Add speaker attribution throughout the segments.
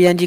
Speaker 1: PNG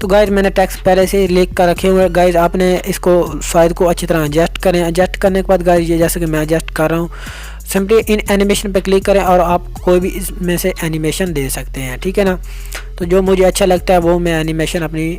Speaker 1: तो guys मैंने text पहले से ही लिख कर रखे हुए। गाइज आपने इसको साइज को अच्छी तरह एडजस्ट करें। एडजस्ट करने के बाद गाइज ये जैसे कि मैं एडजस्ट कर रहा हूँ, सिंपली इन एनिमेशन पे क्लिक करें और आप कोई भी इसमें से एनिमेशन दे सकते हैं, ठीक है ना। तो जो मुझे अच्छा लगता है वो मैं एनिमेशन अपनी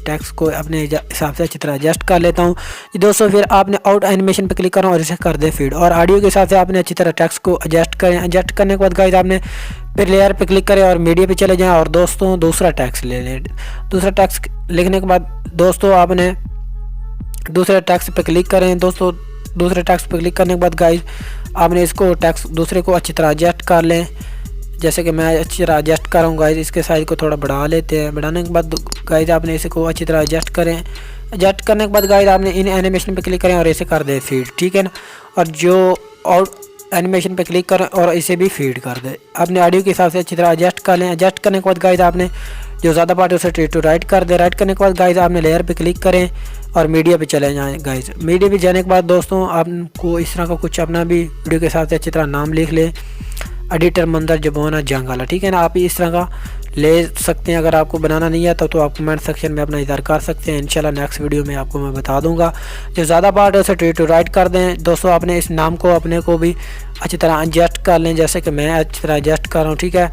Speaker 1: टेक्स्ट को अपने हिसाब से अच्छी तरह एडजस्ट कर लेता हूँ दोस्तों। फिर आपने आउट एनिमेशन पे क्लिक करना और इसे कर दे फीड, और ऑडियो के हिसाब से आपने अच्छी तरह टेक्स्ट को एडजस्ट करें। एडजस्ट करने के बाद गाइस आपने फिर लेयर पे क्लिक करें और मीडिया पे चले जाएं और दोस्तों दूसरा टेक्स्ट ले लें। दूसरा टेक्स्ट लिखने के बाद दोस्तों आपने दूसरे टेक्स्ट पे क्लिक करें। दोस्तों दूसरे टेक्स्ट पे क्लिक करने के बाद गाइस आपने इसको टेक्स्ट दूसरे को अच्छी तरह एडजस्ट कर लें, जैसे कि मैं अच्छी तरह एडजस्ट कर रहा हूँ गाइस। इसके साइज को थोड़ा बढ़ा लेते हैं। बढ़ाने के बाद गाइस आपने इसे को अच्छी तरह एडजस्ट करें। एडजस्ट करने के बाद गाइस आपने इन एनिमेशन पे क्लिक करें और इसे कर दें फीड, ठीक है ना। और जो आउट एनिमेशन पे क्लिक करें और इसे भी फीड कर दे। अपने ऑडियो के हिसाब से अच्छी तरह एडजस्ट कर लें। एडजस्ट करने के बाद गाइस आपने जो ज़्यादा पार्ट है उसे ट्री टू राइट कर दे। राइट करने के बाद गाइस आपने लेयर पे क्लिक करें और मीडिया पे चले जाएं गाइस। मीडिया पे जाने के बाद दोस्तों आपको इस तरह का कुछ अपना भी वीडियो के हिसाब से अच्छी तरह नाम लिख लें, एडिटर मंदर जबोना जंगाला, ठीक है ना। आप इस तरह का ले सकते हैं। अगर आपको बनाना नहीं आता तो आप कमेंट सेक्शन में अपना इज़हार कर सकते हैं। इंशाल्लाह नेक्स्ट वीडियो में आपको मैं बता दूंगा। जो ज़्यादा पार्ट है उसे ट्री टू राइट कर दें दोस्तों। आपने इस नाम को अपने को भी अच्छी तरह एडजस्ट कर लें, जैसे कि मैं अच्छी तरह एडजस्ट कर रहा हूँ, ठीक है।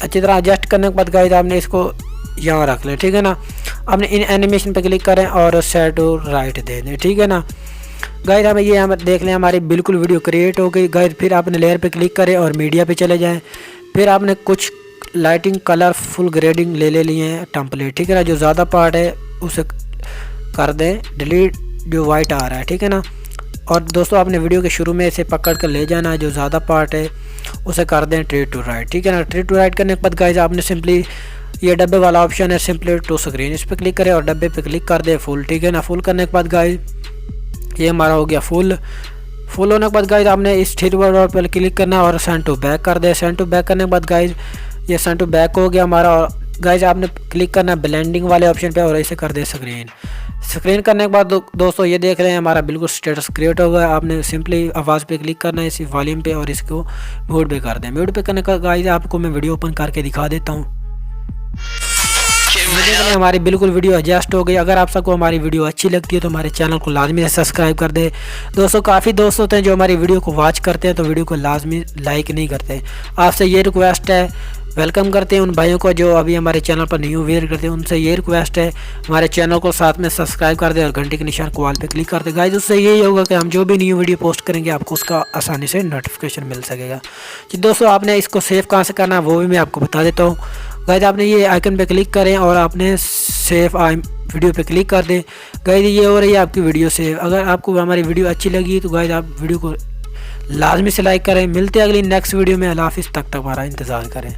Speaker 1: अच्छी तरह एडजस्ट करने के बाद गाइस आपने इसको यहाँ रख लें, ठीक है ना। आपने इन एनिमेशन पे क्लिक करें और सेट टू राइट दे दें, ठीक है ना। गाइस हमें ये हम देख लें हमारी बिल्कुल वीडियो क्रिएट हो गई गाइस। फिर आपने लेयर पे क्लिक करें और मीडिया पे चले जाएं। फिर आपने कुछ लाइटिंग कलर फुल ग्रेडिंग ले लिए हैं टेम्पलेट, ठीक है ना। जो ज़्यादा पार्ट है उसे कर दें डिलीट, जो वाइट आ रहा है, ठीक है ना। और दोस्तों आपने वीडियो के शुरू में इसे पकड़ कर ले जाना है। जो ज़्यादा पार्ट है उसे कर दें ट्री टू राइट, ठीक है ना। ट्री टू राइट करने के बाद गाइस आपने सिंपली ये डब्बे वाला ऑप्शन है सिंपली टू स्क्रीन, इस पर क्लिक करें और डब्बे पे क्लिक कर दें फुल, ठीक है ना। फुल करने के बाद गाइस ये हमारा हो गया फुल। फुल होने के बाद गाइस आपने इस थ्री डॉट पर क्लिक करना और सेंड टू बैक कर दे। सेंड टू बैक करने के बाद गाइस ये सेंड टू बैक हो गया हमारा। और गाइस आपने क्लिक करना ब्लेंडिंग वाले ऑप्शन पे और इसे कर दे स्क्रीन। स्क्रीन करने के बाद दोस्तों ये देख रहे हैं हमारा बिल्कुल स्टेटस क्रिएट हो गया। आपने सिंपली आवाज़ पे क्लिक करना है इसी वॉल्यूम पे और इसको म्यूट पे कर दें। म्यूट पे करने का गाइस आपको मैं वीडियो ओपन करके दिखा देता हूँ। हमारी बिल्कुल वीडियो एडजस्ट हो गई। अगर आप सबको हमारी वीडियो अच्छी लगती है तो हमारे चैनल को लाजमी से सब्सक्राइब कर दे दोस्तों। काफ़ी दोस्त होते हैं जो हमारी वीडियो को वॉच करते हैं तो वीडियो को लाजमी लाइक नहीं करते। आपसे ये रिक्वेस्ट है, वेलकम करते हैं उन भाइयों को जो अभी हमारे चैनल पर न्यू विजिट करते हैं। उनसे ये रिक्वेस्ट है हमारे चैनल को साथ में सब्सक्राइब कर दे और घंटे के निशान को ऑल पे क्लिक कर दे गाइस। उससे यही होगा कि हम जो भी न्यू वीडियो पोस्ट करेंगे आपको उसका आसानी से नोटिफिकेशन मिल सकेगा जी। दोस्तों आपने इसको सेव कहाँ से करना है वो भी मैं आपको बता देता हूँ गाइस। आपने ये आइकन पे क्लिक करें और आपने सेव वीडियो पे क्लिक कर दें गाइस। ये हो रही है आपकी वीडियो सेव। अगर आपको हमारी वीडियो अच्छी लगी तो गाइस आप वीडियो को लाजमी से लाइक करें। मिलते हैं अगली नेक्स्ट वीडियो में। अल्लाह हाफिज़, तक हमारा इंतज़ार करें।